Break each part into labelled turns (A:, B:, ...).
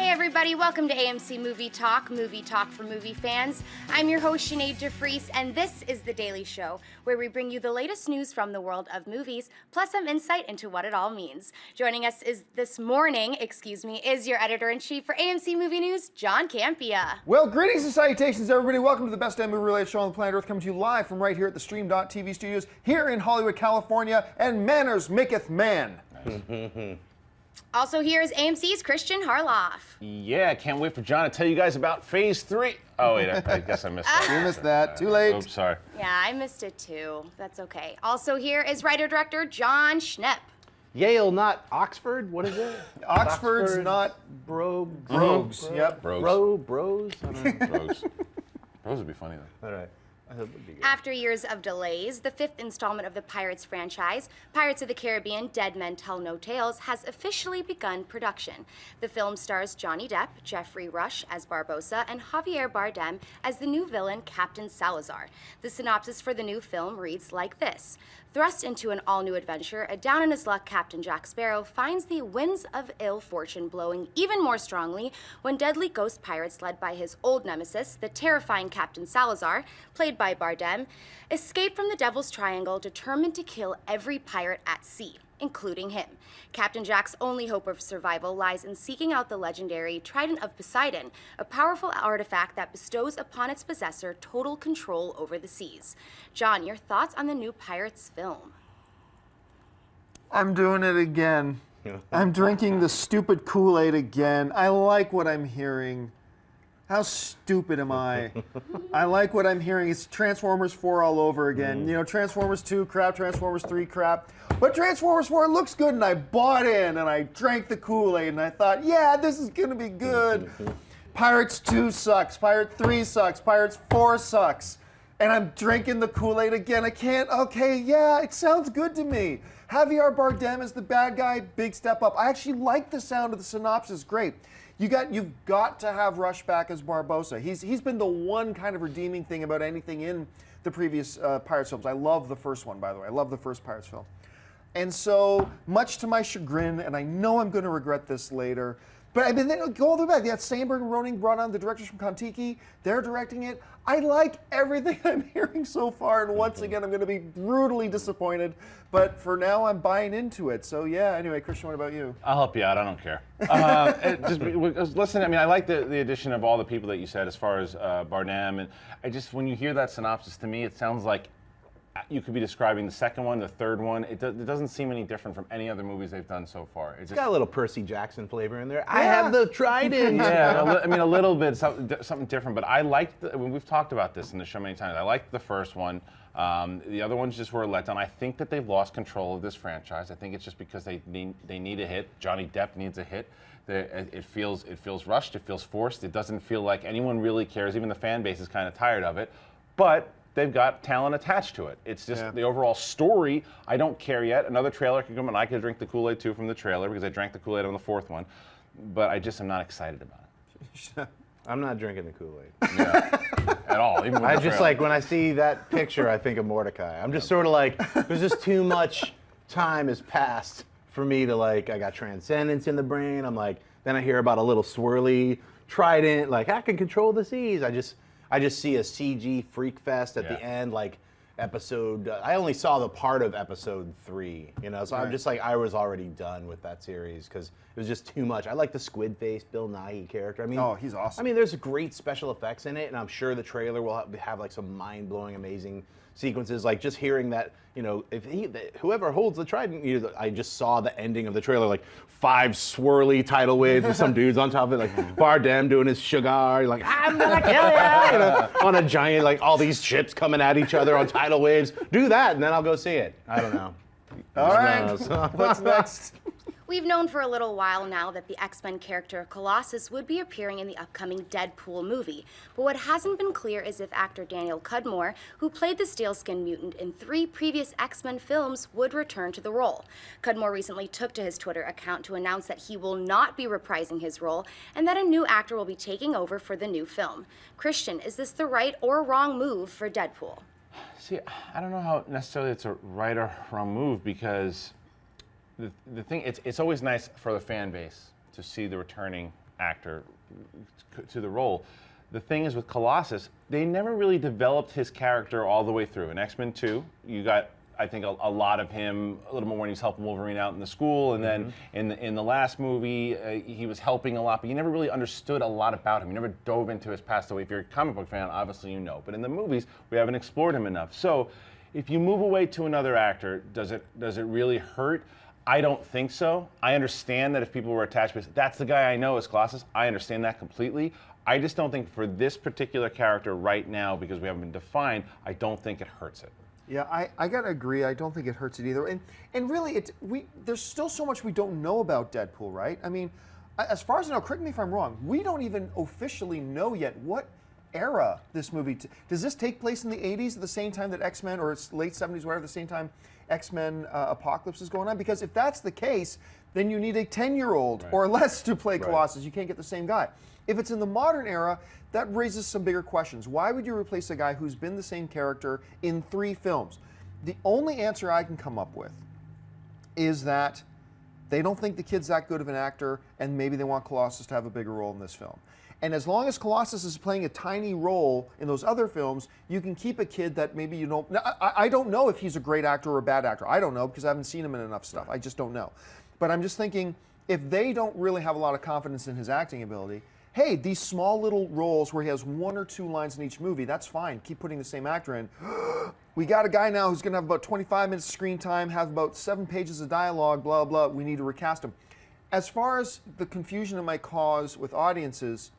A: everybody, welcome to AMC Movie Talk for movie fans. I'm your host, Sinead DeFries, and this is The Daily Show, where we bring you the latest news from the world of movies, plus some insight into what it all means. Joining us this morning, is your editor-in-chief for AMC Movie News, John Campea.
B: Well, greetings and salutations, everybody. Welcome to the best damn movie-related show on the planet Earth, coming to you live from right here at the Stream.TV studios here in Hollywood, California, and manners maketh man.
A: Also here is AMC's Christian Harloff.
C: Yeah, can't wait for John to tell you guys about Phase 3. Oh, wait, I guess I missed that.
B: You missed that. Too late.
C: Oops, sorry.
A: Yeah, I missed it too. That's okay. Also here is writer-director John Schnepp.
D: Yale, not Oxford? What is it?
B: Oxford's not Brogues. Yep.
D: Bros? I don't know.
C: Bros. Bros would be funny, though.
D: All right. I hope it'd be good.
A: After years of delays, the fifth installment of the Pirates franchise, Pirates of the Caribbean: Dead Men Tell No Tales, has officially begun production. The film stars Johnny Depp, Jeffrey Rush as Barbossa, and Javier Bardem as the new villain, Captain Salazar. The synopsis for the new film reads like this. Thrust into an all-new adventure, a down-on-his-luck Captain Jack Sparrow finds the winds of ill fortune blowing even more strongly when deadly ghost pirates led by his old nemesis, the terrifying Captain Salazar, played by Bardem, escape from the Devil's Triangle determined to kill every pirate at sea, including him. Captain Jack's only hope of survival lies in seeking out the legendary Trident of Poseidon, a powerful artifact that bestows upon its possessor total control over the seas. John, your thoughts on the new Pirates film?
B: I'm doing it again. I'm drinking the stupid Kool-Aid again. I like what I'm hearing. How stupid am I? I like what I'm hearing. It's Transformers 4 all over again. You know, Transformers 2 crap, Transformers 3 crap. But Transformers 4 looks good, and I bought in, and I drank the Kool-Aid, and I thought, yeah, this is gonna be good. Pirates 2 sucks, Pirate 3 sucks, Pirates 4 sucks. And I'm drinking the Kool-Aid again. I can't, okay, yeah, it sounds good to me. Javier Bardem is the bad guy, big step up. I actually like the sound of the synopsis, great. You've got to have Rush back as Barbossa. He's been the one kind of redeeming thing about anything in the previous Pirates films. I love the first one, by the way. I love the first Pirates film. And so, much to my chagrin, and I know I'm going to regret this later, but I mean, they go all the way back. They had Sandberg and Roning brought on the directors from Kon-Tiki. They're directing it. I like everything I'm hearing so far, and once again, I'm going to be brutally disappointed. But for now, I'm buying into it. So yeah. Anyway, Christian, what about you?
C: I'll help you out. I don't care. Listen, I mean, I like the addition of all the people that you said as far as Bardem, and I just, when you hear that synopsis, to me, it sounds like you could be describing the second one, the third one. It doesn't seem any different from any other movies they've done so far.
D: It's got a little Percy Jackson flavor in there. Yeah. I have the Trident.
C: Yeah, I mean, a little bit, something different. But I liked, we've talked about this in the show many times. I liked the first one. The other ones just were a letdown. I think that they've lost control of this franchise. I think it's just because they need a hit. Johnny Depp needs a hit. It feels rushed. It feels forced. It doesn't feel like anyone really cares. Even the fan base is kind of tired of it. But they've got talent attached to it. It's just the overall story. I don't care yet. Another trailer could come, and I could drink the Kool-Aid too from the trailer because I drank the Kool-Aid on the fourth one. But I just am not excited about it.
D: I'm not drinking the Kool-Aid.
C: Yeah, at all. Even with
D: I
C: the
D: just
C: trailer.
D: like when I see that picture, I think of Mordecai. I'm just sort of like, there's just too much time has passed for me to like. I got Transcendence in the brain. I'm like, then I hear about a little swirly Trident. Like I can control the seas. I just see a CG freak fest at the end, like episode. I only saw the part of episode 3, you know. So I'm just like, I was already done with that series because it was just too much. I like the squid face Bill Nighy character. I mean,
B: oh, he's awesome.
D: I mean, there's great special effects in it, and I'm sure the trailer will have like some mind-blowing, amazing sequences. Like just hearing that, you know, whoever holds the Trident, you know, I just saw the ending of the trailer, like 5 swirly tidal waves with some dudes on top of it, like Bardem doing his sugar, like I'm gonna kill you, you know, on a giant, like all these ships coming at each other on tidal waves. Do that, and then I'll go see it. I don't know.
B: All right. What's next?
A: We've known for a little while now that the X-Men character Colossus would be appearing in the upcoming Deadpool movie. But what hasn't been clear is if actor Daniel Cudmore, who played the Steel-Skinned Mutant in 3 previous X-Men films, would return to the role. Cudmore recently took to his Twitter account to announce that he will not be reprising his role and that a new actor will be taking over for the new film. Christian, is this the right or wrong move for Deadpool?
C: See, I don't know how necessarily it's a right or wrong move because the thing, it's always nice for the fan base to see the returning actor to the role. The thing is with Colossus, they never really developed his character all the way through. In X-Men 2, you got, I think, a lot of him, a little more when he's helping Wolverine out in the school, and then in the last movie, he was helping a lot, but you never really understood a lot about him. You never dove into his past. So if you're a comic book fan, obviously you know. But in the movies, we haven't explored him enough. So if you move away to another actor, does it really hurt? I don't think so. I understand that if people were attached, that's the guy I know as Colossus. I understand that completely. I just don't think for this particular character right now, because we haven't been defined, I don't think it hurts it.
B: Yeah, I gotta agree. I don't think it hurts it either. And really, there's still so much we don't know about Deadpool, right? I mean, as far as I know, correct me if I'm wrong, we don't even officially know yet what era this movie, does this take place in the 80s at the same time that X-Men, or it's late 70s, whatever, the same time X-Men Apocalypse is going on? Because if that's the case, then you need a 10-year-old or less to play Colossus. You can't get the same guy. If it's in the modern era, that raises some bigger questions. Why would you replace a guy who's been the same character in 3 films? The only answer I can come up with is that they don't think the kid's that good of an actor, and maybe they want Colossus to have a bigger role in this film. And as long as Colossus is playing a tiny role in those other films, you can keep a kid that maybe you don't... Now, I don't know if he's a great actor or a bad actor. I don't know because I haven't seen him in enough stuff. I just don't know. But I'm just thinking, if they don't really have a lot of confidence in his acting ability, hey, these small little roles where he has 1 or 2 lines in each movie, that's fine. Keep putting the same actor in. We got a guy now who's going to have about 25 minutes of screen time, have about 7 pages of dialogue, blah, blah. We need to recast him. As far as the confusion it might cause with audiences,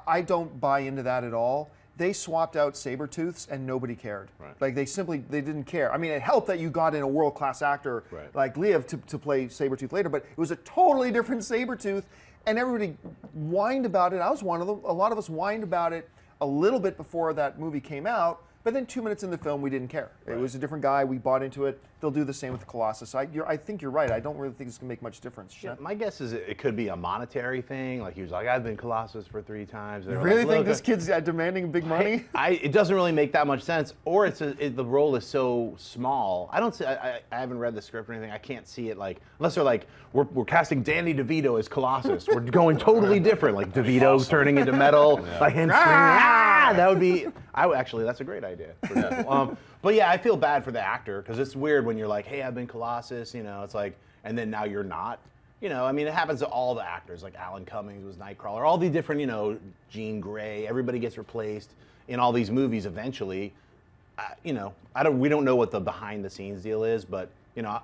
B: I don't buy into that at all. They swapped out Sabretooths and nobody cared.
D: Right.
B: Like they didn't care. I mean, it helped that you got in a world-class actor like Liev to play Sabretooth later, but it was a totally different Sabretooth, and everybody whined about it. I was one of them. A lot of us whined about it a little bit before that movie came out, but then 2 minutes in the film, we didn't care. It was a different guy. We bought into it. They'll do the same with Colossus. I think you're right. I don't really think it's going to make much difference.
D: Yeah, my guess is it could be a monetary thing. Like he was like, I've been Colossus for 3 times.
B: You really think this kid's demanding big money?
D: It doesn't really make that much sense. Or the role is so small. I haven't read the script or anything. I can't see it unless they're like, we're casting Danny DeVito as Colossus. We're going totally different. Like DeVito turning into metal, like him screaming, that would be, that's a great idea for Deadpool. But yeah, I feel bad for the actor because it's weird when you're like, hey, I've been Colossus, it's like, and then now you're not. I mean, it happens to all the actors, like Alan Cummings was Nightcrawler, all the different, Jean Grey, everybody gets replaced in all these movies eventually. We don't know what the behind the scenes deal is, but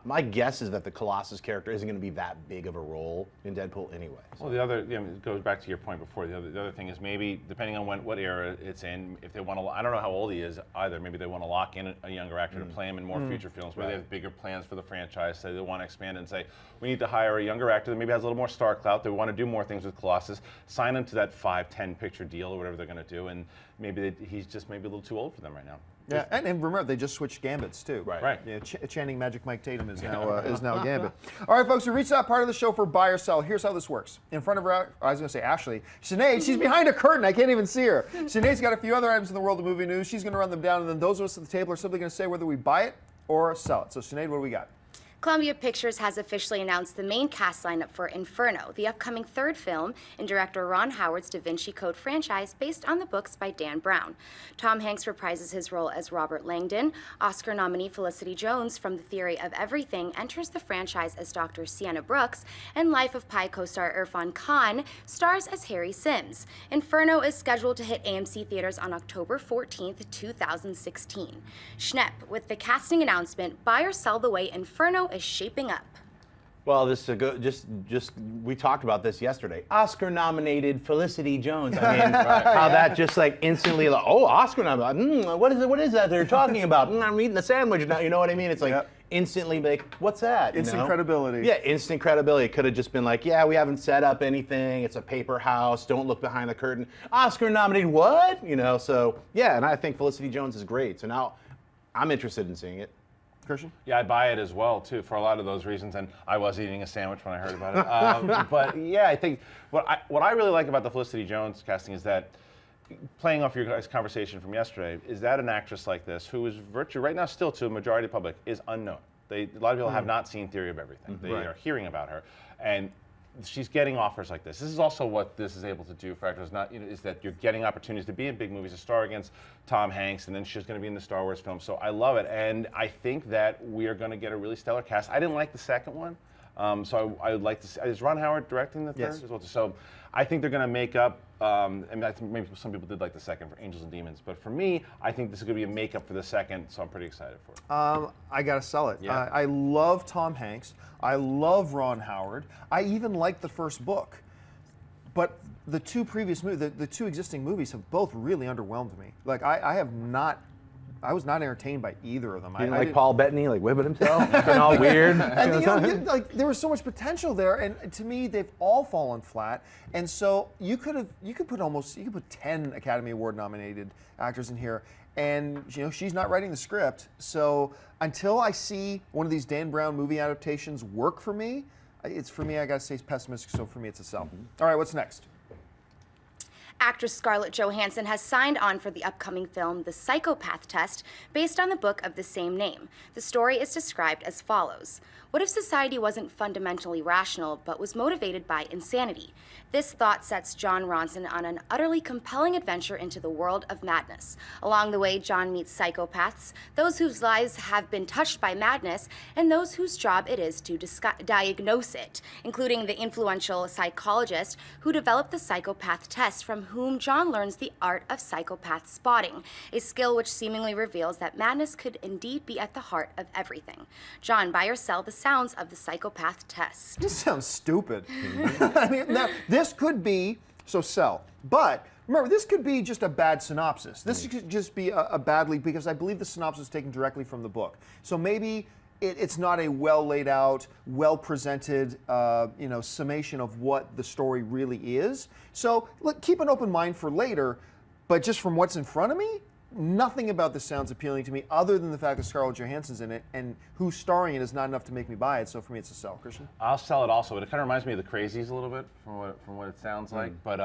D: my guess is that the Colossus character isn't going to be that big of a role in Deadpool anyway. So.
C: Well, the other, it goes back to your point before. The other thing is maybe depending on what era it's in, if they want to, I don't know how old he is either. Maybe they want to lock in a younger actor to play him in more future films. Maybe they have bigger plans for the franchise. So they want to expand and say, we need to hire a younger actor that maybe has a little more star clout. They want to do more things with Colossus. Sign him to that 5-10 picture deal or whatever they're going to do, and maybe he's just maybe a little too old for them right now.
B: Yeah, and remember, they just switched Gambits, too.
C: Right.
B: Yeah, Channing Magic Mike Tatum is now Gambit. All right, folks, we reached that part of the show for buy or sell. Here's how this works. In front of her, I was going to say Ashley, Sinead, she's behind a curtain. I can't even see her. Sinead's got a few other items in the world of movie news. She's going to run them down, and then those of us at the table are simply going to say whether we buy it or sell it. So, Sinead, what do we got?
A: Columbia Pictures has officially announced the main cast lineup for Inferno, the upcoming 3rd film in director Ron Howard's Da Vinci Code franchise based on the books by Dan Brown. Tom Hanks reprises his role as Robert Langdon. Oscar nominee Felicity Jones from The Theory of Everything enters the franchise as Dr. Sienna Brooks, and Life of Pi co-star Irfan Khan stars as Harry Sims. Inferno is scheduled to hit AMC theaters on October 14th, 2016. Schnepp, with the casting announcement, buy or sell the way Inferno is shaping up.
D: Well, this is we talked about this yesterday. Oscar-nominated Felicity Jones. I mean, how that just like instantly, Oscar nominated. What is that they're talking about? I'm eating a sandwich now. You know what I mean? It's like instantly like, what's that?
B: Instant credibility.
D: Yeah, instant credibility. It could have just been like, yeah, we haven't set up anything. It's a paper house. Don't look behind the curtain. Oscar-nominated what? So yeah, and I think Felicity Jones is great. So now I'm interested in seeing it.
B: Christian?
C: Yeah, I buy it as well, too, for a lot of those reasons. And I was eating a sandwich when I heard about it. But yeah, I think what I really like about the Felicity Jones casting is that, playing off your guys' conversation from yesterday, is that an actress like this, who is virtually right now still to a majority of the public, is unknown. A lot of people have not seen Theory of Everything. They are hearing about her. And she's getting offers like this. This is also what this is able to do for actors. Not is that you're getting opportunities to be in big movies, to star against Tom Hanks, and then she's going to be in the Star Wars film. So I love it, and I think that we are going to get a really stellar cast. I didn't like the second one. So I would like to see, is Ron Howard directing the third
B: Yes.
C: as well? So I think they're going to make up, and I think maybe some people did like the second for Angels and Demons, but for me, I think this is going to be a makeup for the second, so I'm pretty excited for it.
B: I gotta sell it.
C: Yeah.
B: I love Tom Hanks. I love Ron Howard. I even like the first book. But the two previous movies, the two existing movies have both really underwhelmed me. Like I was not entertained by either of them.
D: You didn't like Paul Bettany, like whipping himself, looking all weird.
B: And like there was so much potential there, and to me, they've all fallen flat. And so you could put 10 Academy Award nominated actors in here, and she's not writing the script. So until I see one of these Dan Brown movie adaptations work for me, I gotta say it's pessimistic. So for me, it's a sell. All right, what's next?
A: Actress Scarlett Johansson has signed on for the upcoming film The Psychopath Test, based on the book of the same name. The story is described as follows. What if society wasn't fundamentally rational, but was motivated by insanity? This thought sets John Ronson on an utterly compelling adventure into the world of madness. Along the way, John meets psychopaths, those whose lives have been touched by madness, and those whose job it is to diagnose it, including the influential psychologist who developed the psychopath test, from whom John learns the art of psychopath spotting, a skill which seemingly reveals that madness could indeed be at the heart of everything. John, buy or sell the sounds of the psychopath test?
B: This sounds stupid. I mean, now, this could be, so sell. But remember, this could be just a bad synopsis. This could just be a badly, because I believe the synopsis is taken directly from the book. So maybe it's not a well laid out, well presented, summation of what the story really is. So look, keep an open mind for later, but just from what's in front of me, nothing about this sounds appealing to me other than the fact that Scarlett Johansson's in it, and who's starring it is not enough to make me buy it. So for me, it's a sell. Christian?
C: I'll sell it also, but it kind of reminds me of the Crazies a little bit from what it sounds like. But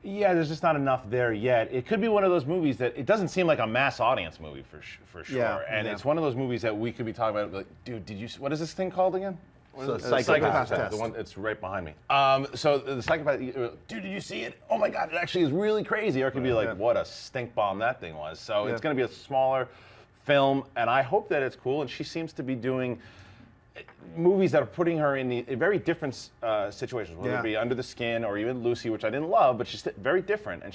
C: there's just not enough there yet. It could be one of those movies that it doesn't seem like a mass audience movie for sure.
B: Yeah,
C: and
B: yeah.
C: it's one of those movies that we could be talking about. Like, dude, what is this thing called again?
D: So
B: Psychopath Test.
C: The one it's right behind me. So the Psychopath, dude, did you see it? Oh my God, it actually is really crazy. Or it could be like, what a stink bomb that thing was. So it's going to be a smaller film, and I hope that it's cool. And she seems to be doing movies that are putting her in very different situations, whether it be Under the Skin or even Lucy, which I didn't love, but she's very different, and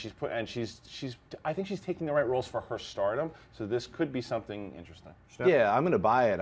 C: I think she's taking the right roles for her stardom. So this could be something interesting.
D: Yeah, I'm going to buy it.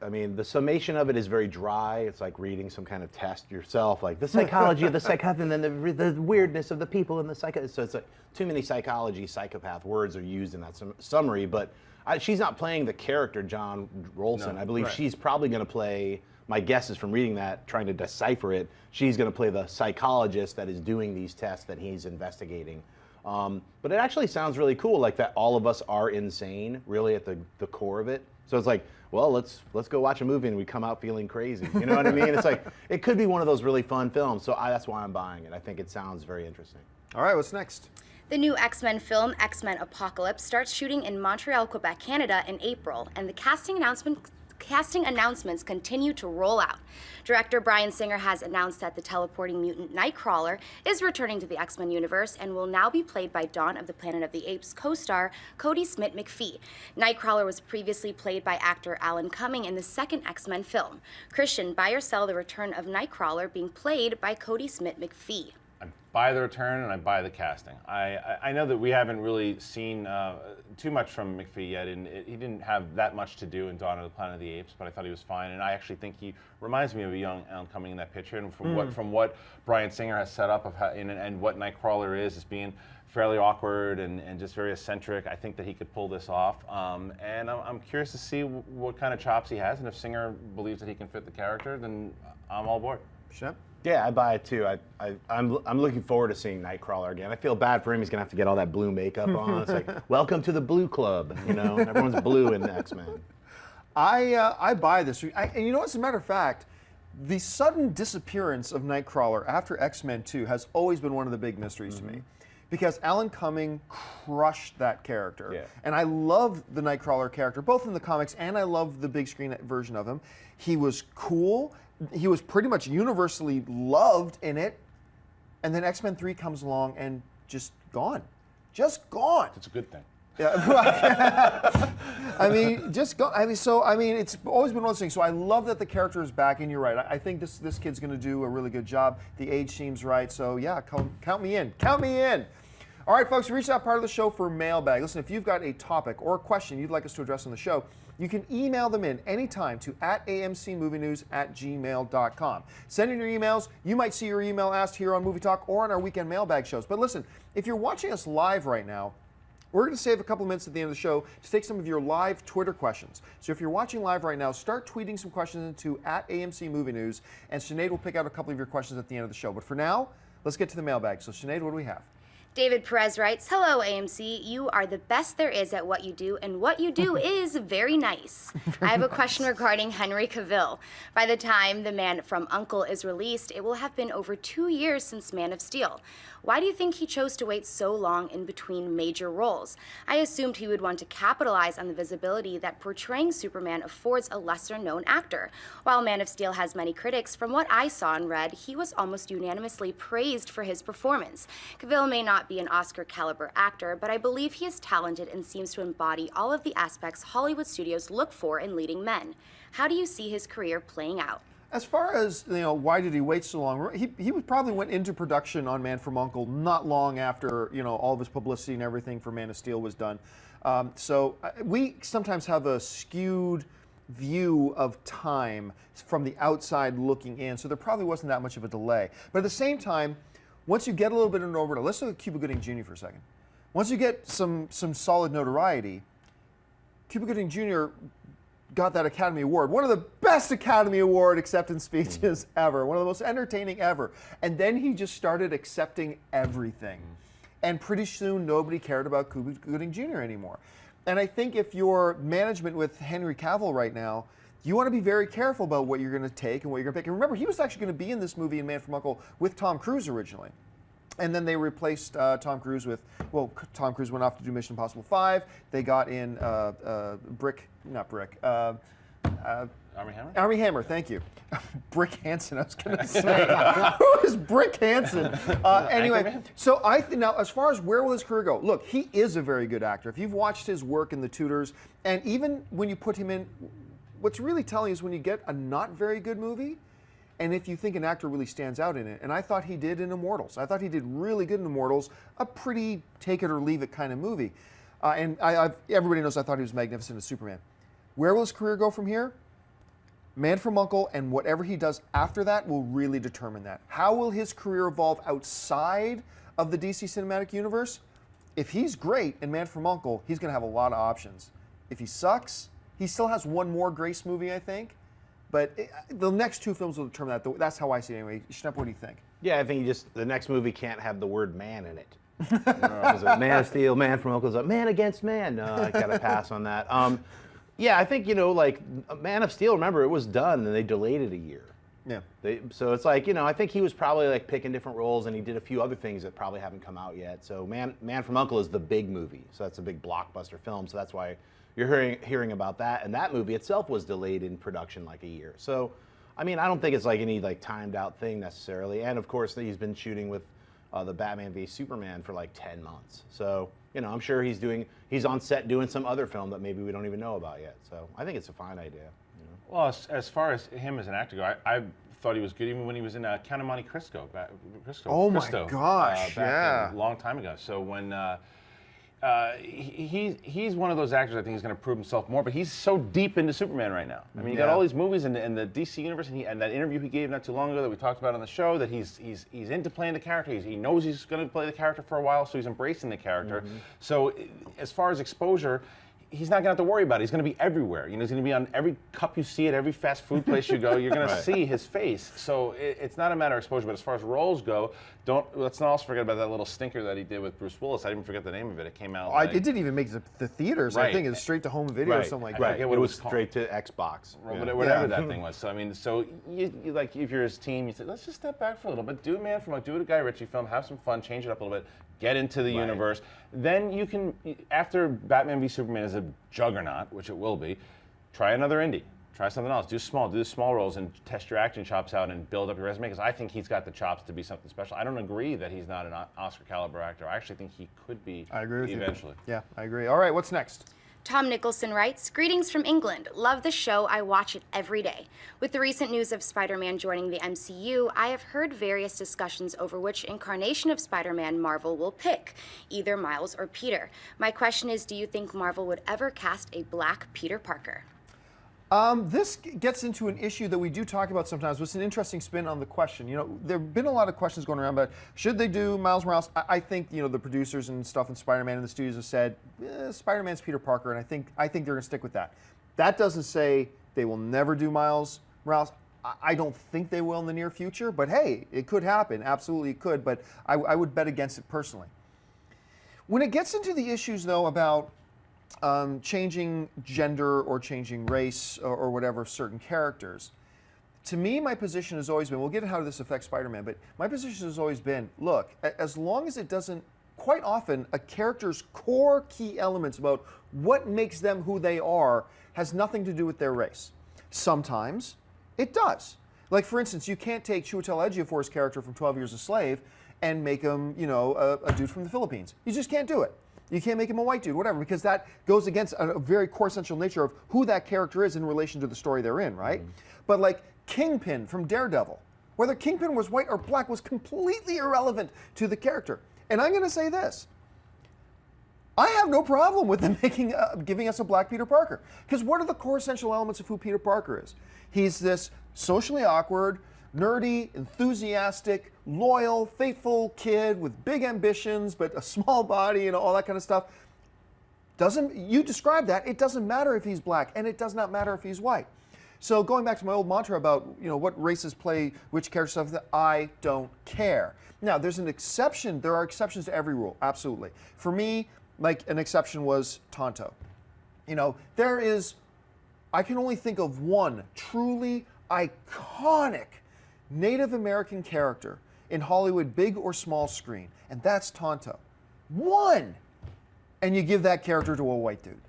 D: I mean, the summation of it is very dry. It's like reading some kind of test yourself, like the psychology of the psychopath, and then the weirdness of the people in the psychopath. So it's like too many psychopath words are used in that summary, but she's not playing the character John Rolson. I believe she's probably going to play, my guess is from reading that, trying to decipher it, she's going to play the psychologist that is doing these tests that he's investigating. But it actually sounds really cool, like that all of us are insane, really at the core of it. So it's like, well, let's go watch a movie and we come out feeling crazy. You know what I mean? It's like, it could be one of those really fun films. So that's why I'm buying it. I think it sounds very interesting.
B: All right, what's next?
A: The new X-Men film, X-Men Apocalypse, starts shooting in Montreal, Quebec, Canada in April, and the casting announcements continue to roll out. Director Bryan Singer has announced that the teleporting mutant Nightcrawler is returning to the X-Men universe and will now be played by Dawn of the Planet of the Apes co-star Cody Smit-McPhee. Nightcrawler was previously played by actor Alan Cumming in the second X-Men film. Christian, buy or sell the return of Nightcrawler being played by Cody Smit-McPhee?
C: I buy the return and I buy the casting. I know that we haven't really seen too much from McPhee yet, and he didn't have that much to do in Dawn of the Planet of the Apes, but I thought he was fine, and I actually think he reminds me of a young Alan Cumming in that picture, and from what Bryan Singer has set up and what Nightcrawler is being fairly awkward and just very eccentric. I think that he could pull this off, and I'm curious to see what kind of chops he has, and if Singer believes that he can fit the character, then I'm all aboard.
B: Shep?
D: Yeah, I buy it too. I'm looking forward to seeing Nightcrawler again. I feel bad for him. He's gonna have to get all that blue makeup on. It's like, welcome to the Blue Club. You know, everyone's blue in the X-Men.
B: I buy this. And you know, as a matter of fact, the sudden disappearance of Nightcrawler after X-Men 2 has always been one of the big mysteries to me. Because Alan Cumming crushed that character.
D: Yeah.
B: And I love the Nightcrawler character, both in the comics and I love the big screen version of him. He was cool. he was pretty much universally loved in it, and then X-Men 3 comes along and just gone. Just gone.
C: It's a good thing.
B: Yeah. I mean, just go. I mean, it's always been one of those things. So I love that the character is back, and you're right. I think this kid's going to do a really good job. The age seems right. So yeah, count me in. Count me in. All right, folks, we reached that part of the show for mailbag. Listen, if you've got a topic or a question you'd like us to address on the show, you can email them in anytime to @amcmovienews@gmail.com. Send in your emails. You might see your email asked here on Movie Talk or on our weekend mailbag shows. But listen, if you're watching us live right now, we're going to save a couple minutes at the end of the show to take some of your live Twitter questions. So if you're watching live right now, start tweeting some questions into @AMC Movie News, and Sinead will pick out a couple of your questions at the end of the show. But for now, let's get to the mailbag. So Sinead, what do we have?
A: David Perez writes, "Hello, AMC. You are the best there is at what you do, and what you do is very nice. I have a question regarding Henry Cavill. By the time The Man from U.N.C.L.E. is released, it will have been over 2 years since Man of Steel. Why do you think he chose to wait so long in between major roles? I assumed he would want to capitalize on the visibility that portraying Superman affords a lesser-known actor. While Man of Steel has many critics, from what I saw and read, he was almost unanimously praised for his performance. Cavill may not be an Oscar-caliber actor, but I believe he is talented and seems to embody all of the aspects Hollywood studios look for in leading men. How do you see his career playing out?"
B: As far as, why did he wait so long? He probably went into production on Man from U.N.C.L.E. not long after, all of his publicity and everything for Man of Steel was done. So we sometimes have a skewed view of time from the outside looking in, so there probably wasn't that much of a delay. But at the same time, once you get a little bit of notoriety, let's look at Cuba Gooding Jr. for a second. Once you get some solid notoriety, Cuba Gooding Jr. got that Academy Award, one of the best Academy Award acceptance speeches ever, one of the most entertaining ever. And then he just started accepting everything. And pretty soon nobody cared about Cuba Gooding Jr. anymore. And I think if you're management with Henry Cavill right now, you want to be very careful about what you're going to take and what you're going to pick. And remember, he was actually going to be in this movie in Man from U.N.C.L.E. with Tom Cruise originally. And then they replaced Tom Cruise with, Tom Cruise went off to do Mission Impossible 5. They got in
C: Armie Hammer?
B: Armie Hammer, thank you. Brick Hansen, I was going to say. Who is Brick Hansen? Anyway, so now as far as where will his career go, look, he is a very good actor. If you've watched his work in The Tudors, and even when you put him in, what's really telling is when you get a not very good movie, and if you think an actor really stands out in it, and I thought he did in Immortals. I thought he did really good in Immortals, a pretty take it or leave it kind of movie. And everybody knows I thought he was magnificent as Superman. Where will his career go from here? Man from U.N.C.L.E. and whatever he does after that will really determine that. How will his career evolve outside of the DC Cinematic Universe? If he's great in Man from U.N.C.L.E., he's going to have a lot of options. If he sucks, he still has one more Grace movie, I think. But the next two films will determine that. That's how I see it anyway. Schnepp, what do you think?
D: Yeah, I think the next movie can't have the word man in it. Man of Steel, Man from U.N.C.L.E. is like, man against man. No, I gotta pass on that. Yeah, I think, Man of Steel, remember, it was done and they delayed it a year.
B: Yeah.
D: So it's like, I think he was probably like picking different roles and he did a few other things that probably haven't come out yet. So Man from U.N.C.L.E. is the big movie. So that's a big blockbuster film. So that's why you're hearing about that. And that movie itself was delayed in production like a year. So, I don't think it's like any timed out thing necessarily. And of course, he's been shooting with the Batman v Superman for like 10 months. So, I'm sure he's on set doing some other film that maybe we don't even know about yet. So I think it's a fine idea.
C: Well, as far as him as an actor go, I thought he was good even when he was in Count of Monte Cristo.
B: Oh my
C: Cristo,
B: gosh,
C: back a long time ago. So when he's one of those actors I think he's going to prove himself more, but he's so deep into Superman right now. You got all these movies in the DC universe, and that interview he gave not too long ago that we talked about on the show, that he's into playing the character. He knows he's going to play the character for a while, so he's embracing the character. So as far as exposure, he's not going to have to worry about it. He's going to be everywhere. He's going to be on every cup you see at every fast food place you go. You're going to see his face. So it's not a matter of exposure. But as far as roles go, let's not also forget about that little stinker that he did with Bruce Willis. I didn't forget the name of it. It came out.
B: It didn't even make the theaters.
C: Right.
B: I think it's straight to home video or something like that.
C: Right. It was
D: straight to Xbox.
C: Whatever that thing was. So you like if you're his team, you say let's just step back for a little bit. Do a Guy Ritchie film. Have some fun. Change it up a little bit. Get into the universe. Then you can, after Batman v Superman is a juggernaut, which it will be, try another indie. Try something else. Do small roles and test your acting chops out and build up your resume, because I think he's got the chops to be something special. I don't agree that he's not an Oscar caliber actor. I actually think he could be.
B: I agree with
C: eventually.
B: you. Yeah, I agree. All right, what's next?
A: Tom Nicholson writes, "Greetings from England. Love the show. I watch it every day. With the recent news of Spider-Man joining the MCU, I have heard various discussions over which incarnation of Spider-Man Marvel will pick, either Miles or Peter. My question is, do you think Marvel would ever cast a black Peter Parker?"
B: This gets into an issue that we do talk about sometimes, but it's an interesting spin on the question. You know, there have been a lot of questions going around about should they do Miles Morales. I think, you know, the producers and stuff in Spider-Man and the studios have said Spider-Man's Peter Parker, and I think they're going to stick with that. That doesn't say they will never do Miles Morales. I don't think they will in the near future, but hey, it could happen. Absolutely, it could. But I would bet against it personally. When it gets into the issues, though, about changing gender or changing race or whatever certain characters. To me, my position has always been, we'll get into how this affects Spider-Man, but my position has always been, look, as long as it doesn't, quite often, a character's core key elements about what makes them who they are has nothing to do with their race. Sometimes it does. Like, for instance, you can't take Chiwetel Ejiofor's character from 12 Years a Slave and make him, you know, a dude from the Philippines. You just can't do it. You can't make him a white dude, whatever, because that goes against a very core essential nature of who that character is in relation to the story they're in, right? But like Kingpin from Daredevil, whether Kingpin was white or black was completely irrelevant to the character. And I'm going to say this. I have no problem with them giving us a black Peter Parker. Because what are the core essential elements of who Peter Parker is? He's this socially awkward, nerdy, enthusiastic, loyal, faithful kid with big ambitions, but a small body and all that kind of stuff. You describe that, it doesn't matter if he's black, and it does not matter if he's white. So going back to my old mantra about, you know, what races play which character stuff, I don't care. Now, there are exceptions to every rule, absolutely. For me, like an exception was Tonto. You know, I can only think of one truly iconic Native American character in Hollywood, big or small screen, and that's Tonto. One! And you give that character to a white dude.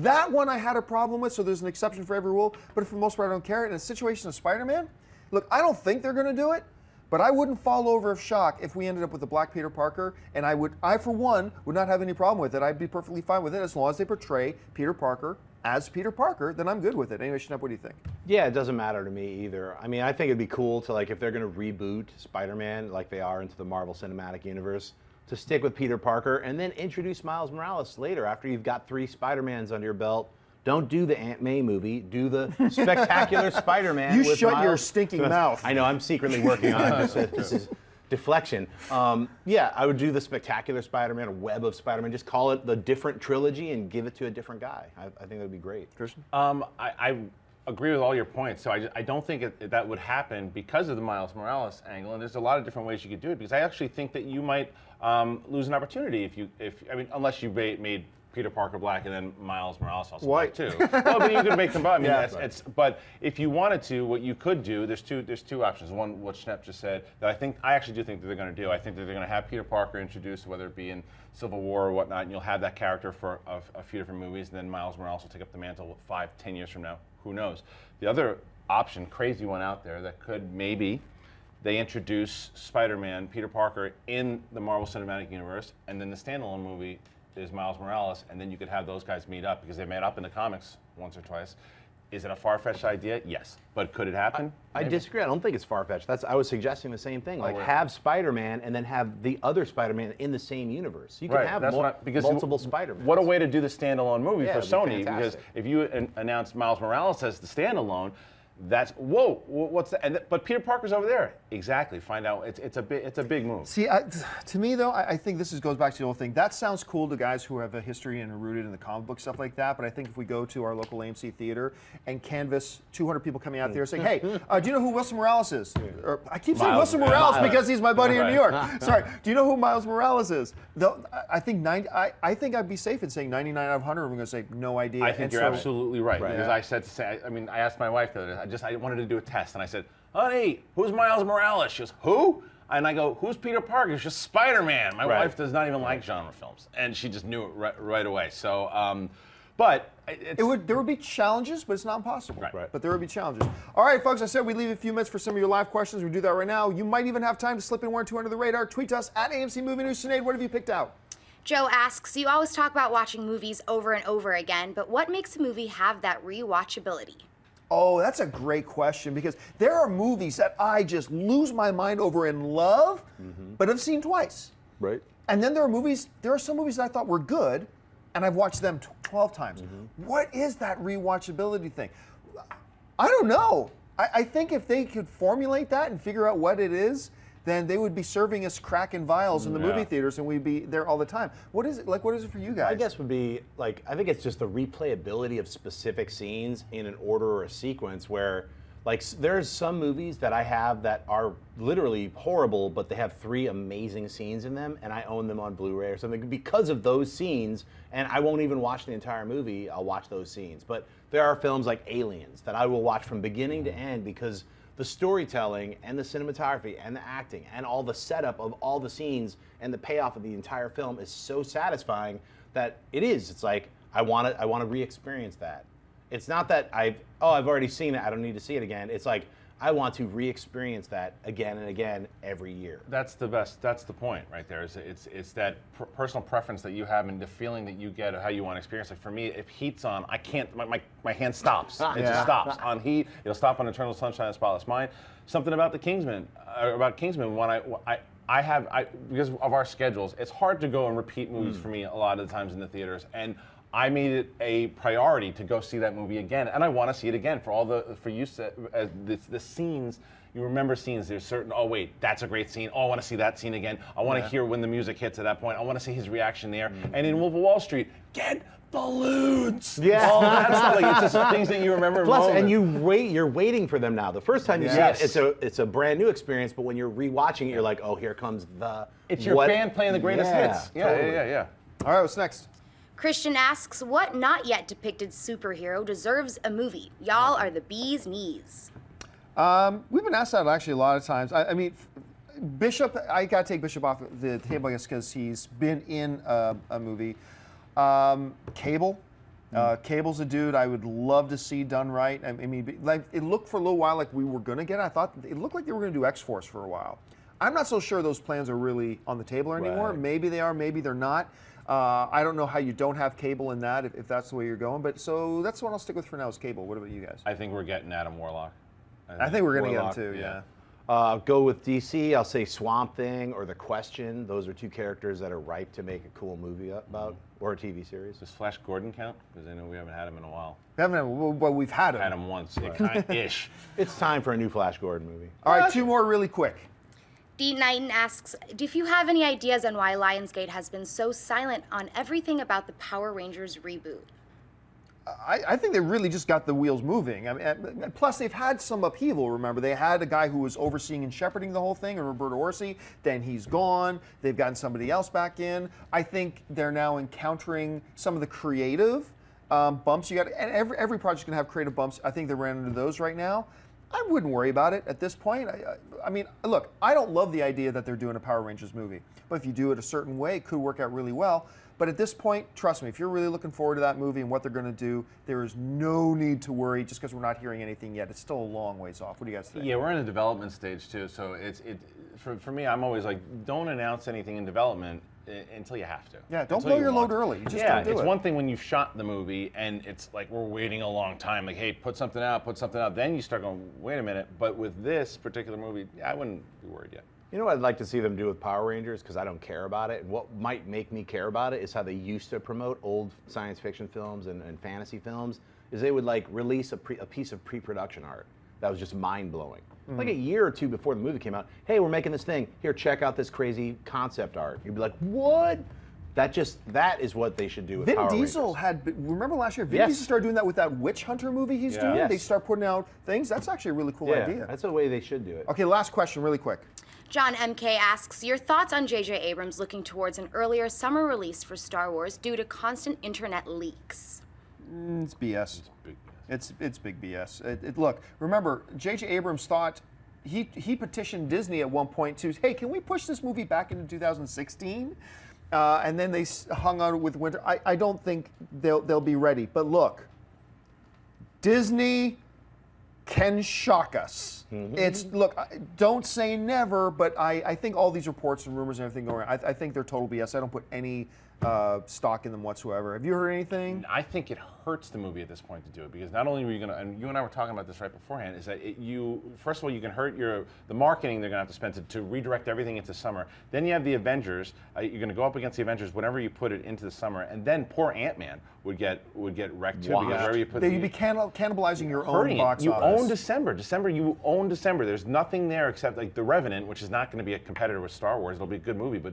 B: That one I had a problem with, so there's an exception for every rule, but for the most part I don't care. In a situation of Spider-Man, look, I don't think they're going to do it, but I wouldn't fall over of shock if we ended up with a black Peter Parker, and I for one, would not have any problem with it. I'd be perfectly fine with it as long as they portray Peter Parker as Peter Parker, then I'm good with it. Anyway, Schnepp, what do you think?
D: Yeah, it doesn't matter to me either. I mean, I think it'd be cool to, like, if they're going to reboot Spider-Man like they are into the Marvel Cinematic Universe, to stick with Peter Parker and then introduce Miles Morales later after you've got 3 Spider-Mans under your belt. Don't do the Aunt May movie. Do the spectacular Spider-Man.
B: You shut your stinking mouth.
D: I know, I'm secretly working on it. This is deflection. Yeah, I would do the spectacular Spider-Man, a web of Spider-Man. Just call it the different trilogy and give it to a different guy. I think that would be great.
B: Christian?
C: I agree with all your points. So I don't think that would happen because of the Miles Morales angle. And there's a lot of different ways you could do it, because I actually think that you might lose an opportunity unless you made Peter Parker black and then Miles Morales also
B: white
C: too. Well, but you could make them both. I mean,
B: Yeah,
C: but if you wanted to, what you could do, there's two options. One, what Schnepp just said, that I actually do think that they're going to do. I think that they're going to have Peter Parker introduced, whether it be in Civil War or whatnot, and you'll have that character for a few different movies, and then Miles Morales will take up the mantle 5, 10 years from now. Who knows? The other option, crazy one out there, that could maybe they introduce Spider-Man, Peter Parker, in the Marvel Cinematic Universe, and then the standalone movie is Miles Morales, and then you could have those guys meet up, because they met up in the comics once or twice. Is it a far-fetched idea? Yes. But could it happen?
D: I disagree. I don't think it's far-fetched. I was suggesting the same thing. Like, have Spider-Man and then have the other Spider-Man in the same universe. You can have multiple Spider-Man.
C: What a way to do the standalone movie for
D: it'd be
C: Sony, because
D: fantastic.
C: if you announce Miles Morales as the standalone, that's whoa, what's that? But Peter Parker's over there. Exactly. Find out. It's a big move.
B: See, to me though, I think this goes back to the whole thing. That sounds cool to guys who have a history and are rooted in the comic book stuff like that. But I think if we go to our local AMC theater and canvas 200 people coming out there saying, "Hey, do you know who Wilson Morales is?" Or, I keep saying Wilson Morales because he's my buddy in New York. Sorry. Do you know who Miles Morales is? Though I think I think I'd be safe in saying 99 out of 100. I'm going to say no idea.
C: I think you're absolutely right. Because I asked my wife the other day. I wanted to do a test, and I said, "Honey, who's Miles Morales?" She goes, "Who?" And I go, "Who's Peter Parker?" It's just Spider-Man. My wife does not even like genre films, and she just knew it right away. So, But
B: There would be challenges, but it's not impossible.
C: Right.
B: But there would be challenges. All right, folks, I said we'd leave a few minutes for some of your live questions. We do that right now. You might even have time to slip in one or two under the radar. Tweet us at AMC Movie News. Sinead, what have you picked out?
A: Joe asks, you always talk about watching movies over and over again, but what makes a movie have that rewatchability?
B: Oh, that's a great question, because there are movies that I just lose my mind over and love, but have seen twice.
D: Right.
B: And then there are some movies that I thought were good, and I've watched them 12 times. What is that rewatchability thing? I don't know. I think if they could formulate that and figure out what it is, then they would be serving us crack and vials in the movie theaters, and we'd be there all the time. What is it like? What is it for you guys?
D: I guess would be like, I think it's just the replayability of specific scenes in an order or a sequence where, like, there's some movies that I have that are literally horrible, but they have 3 amazing scenes in them, and I own them on Blu-ray or something because of those scenes, and I won't even watch the entire movie, I'll watch those scenes. But there are films like Aliens that I will watch from beginning to end because the storytelling and the cinematography and the acting and all the setup of all the scenes and the payoff of the entire film is so satisfying that it's like I want to re-experience that. It's not that I've already seen it, I don't need to see it again. It's like I want to re-experience that again and again every year.
C: That's the best. That's the point right there. It's that personal preference that you have and the feeling that you get of how you want to experience it. For me, if Heat's on, I can't. My hand stops. It just stops on Heat. It'll stop on Eternal Sunshine of the Spotless Mind. Something about the Kingsman. When I have because of our schedules, it's hard to go and repeat movies for me a lot of the times in the theaters, and I made it a priority to go see that movie again, and I want to see it again for you. The scenes, you remember scenes. There's certain. Oh wait, that's a great scene. Oh, I want to see that scene again. I want to hear when the music hits at that point. I want to see his reaction there. And in Wolf of Wall Street, get balloons.
D: Yeah.
C: All that stuff. Like, it's just things that you remember.
D: Plus, and you're waiting for them now. The first time you see it, it's a brand new experience. But when you're rewatching it, you're like, oh, here comes the.
C: It's your band playing the greatest hits. Yeah.
B: All right, what's next?
A: Christian asks, what not yet depicted superhero deserves a movie? Y'all are the bee's knees.
B: We've been asked that actually a lot of times. I mean, Bishop, I got to take Bishop off the table, I guess, because he's been in a movie. Cable. Cable's a dude I would love to see done right. I mean, like, it looked for a little while like we were going to get it. I thought it looked like they were going to do X-Force for a while. I'm not so sure those plans are really on the table anymore.
D: Right.
B: Maybe they are, maybe they're not. I don't know how you don't have Cable in that, if that's the way you're going. But so that's the one I'll stick with for now is Cable. What about you guys?
C: I think we're getting Adam Warlock.
B: I think we're going to get him
D: Warlock,
B: too, yeah.
D: Go with DC. I'll say Swamp Thing or The Question. Those are 2 characters that are ripe to make a cool movie about or a TV series.
C: Does Flash Gordon count? Because I know we haven't had him in a while.
B: Well, we've had him.
C: Had him once, ish.
D: It's time for a new Flash Gordon movie.
B: All right, 2 more really quick.
A: Dean Knighton asks, if you have any ideas on why Lionsgate has been so silent on everything about the Power Rangers reboot?
B: I think they really just got the wheels moving. I mean, plus, they've had some upheaval, remember. They had a guy who was overseeing and shepherding the whole thing, Roberto Orci. Then he's gone. They've gotten somebody else back in. I think they're now encountering some of the creative bumps. And every project's going to have creative bumps. I think they ran into those right now. I wouldn't worry about it at this point. I mean, look, I don't love the idea that they're doing a Power Rangers movie. But if you do it a certain way, it could work out really well. But at this point, trust me, if you're really looking forward to that movie and what they're going to do, there is no need to worry just because we're not hearing anything yet. It's still a long ways off. What do you guys think?
C: Yeah, we're in a development stage too. So for me, I'm always like, don't announce anything in development until you have to.
B: Yeah, don't blow your load early. You just don't do it.
C: It's one thing when you've shot the movie and it's like we're waiting a long time. Like, hey, put something out. Then you start going, wait a minute. But with this particular movie, I wouldn't be worried yet.
D: You know what I'd like to see them do with Power Rangers, because I don't care about it, and what might make me care about it is how they used to promote old science fiction films and fantasy films, is they would like release a piece of pre-production art that was just mind-blowing. Like a year or 2 before the movie came out, hey, we're making this thing, here, check out this crazy concept art. You'd be like, what? That is what they should do with Power Rangers.
B: Vin Diesel remember last year, Vin Diesel started doing that with that Witch Hunter movie he's doing?
D: Yes.
B: They start putting out things. That's actually a really cool idea.
D: That's the way they should do it.
B: Okay, last question, really quick.
A: John MK asks, your thoughts on J.J. Abrams looking towards an earlier summer release for Star Wars due to constant internet leaks?
B: It's BS. It's big BS. Look, remember, J.J. Abrams thought, he petitioned Disney at one point to, hey, can we push this movie back into 2016? and then they hung on with winter. I don't think they'll be ready. But look, Disney can shock us. Look, don't say never, but I think all these reports and rumors and everything going on, I think they're total BS. I don't put any stock in them whatsoever. Have you heard anything?
C: I think it hurts the movie at this point to do it, because not only are you going to, and you and I were talking about this right beforehand, is that first of all, you can hurt the marketing they're going to have to spend to redirect everything into summer. Then you have the Avengers. You're going to go up against the Avengers whenever you put it into the summer, and then poor Ant-Man would get wrecked too, because wherever you put
B: you'd be cannibalizing your own box
C: you
B: office.
C: own December. You own December. There's nothing there except like The Revenant, which is not going to be a competitor with Star Wars. It'll be a good movie, but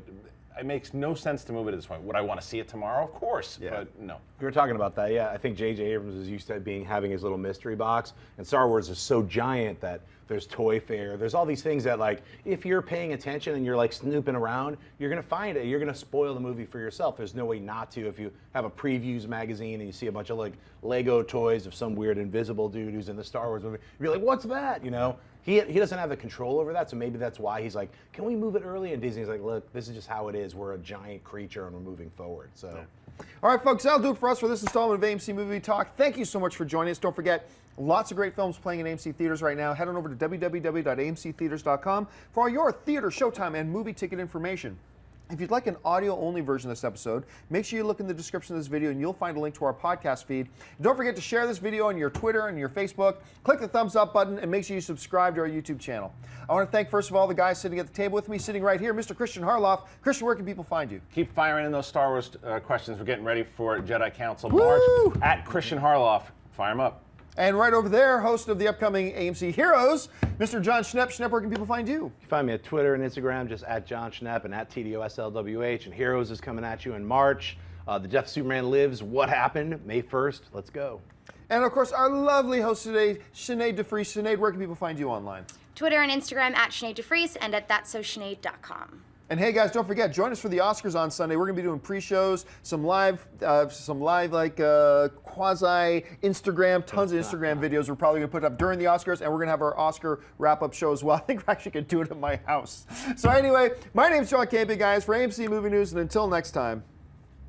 C: it makes no sense to move it at this point. Would I want to see it tomorrow? Of course, but no.
D: We were talking about that, yeah. I think J.J. Abrams is used to having his little mystery box, and Star Wars is so giant that there's Toy Fair, there's all these things that, like, if you're paying attention and you're like snooping around, you're gonna find it. You're gonna spoil the movie for yourself. There's no way not to. If you have a previews magazine and you see a bunch of like Lego toys of some weird invisible dude who's in the Star Wars movie, you're like, what's that? You know? He doesn't have the control over that, so maybe that's why he's like, can we move it early? And Disney's like, look, this is just how it is. We're a giant creature and we're moving forward. So,
B: All right, folks, that'll do it for us for this installment of AMC Movie Talk. Thank you so much for joining us. Don't forget, lots of great films playing in AMC theaters right now. Head on over to www.amctheaters.com for all your theater, showtime, and movie ticket information. If you'd like an audio-only version of this episode, make sure you look in the description of this video and you'll find a link to our podcast feed. And don't forget to share this video on your Twitter and your Facebook. Click the thumbs up button and make sure you subscribe to our YouTube channel. I want to thank, first of all, the guys sitting at the table with me, sitting right here, Mr. Christian Harloff. Christian, where can people find you?
C: Keep firing in those Star Wars questions. We're getting ready for Jedi Council
B: Woo!
C: March at Christian Harloff. Fire them up.
B: And right over there, host of the upcoming AMC Heroes, Mr. John Schnepp. Schnepp, where can people find you?
D: you can find me at Twitter and Instagram, just at John Schnepp and at TDOSLWH. And Heroes is coming at you in March. The Death Superman Lives, What Happened, May 1st. Let's go.
B: And of course, our lovely host today, Sinead DeFries. Sinead, where can people find you online?
A: Twitter and Instagram at Sinead DeFries and at thatsosinead.com.
B: And hey guys, don't forget, join us for the Oscars on Sunday. We're gonna be doing pre-shows, some live like quasi Instagram, tons of Instagram videos we're probably gonna put up during the Oscars, and we're gonna have our Oscar wrap-up show as well. I think we're actually gonna do it at my house. So anyway, my name's John Campy, guys, for AMC Movie News, and until next time,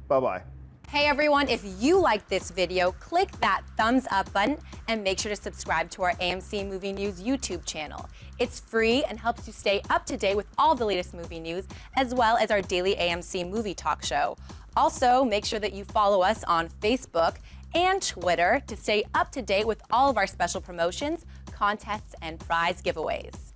B: bye-bye.
E: Hey everyone, if you like this video, click that thumbs up button and make sure to subscribe to our AMC Movie News YouTube channel. It's free and helps you stay up to date with all the latest movie news, as well as our daily AMC Movie Talk show. Also, make sure that you follow us on Facebook and Twitter to stay up to date with all of our special promotions, contests, and prize giveaways.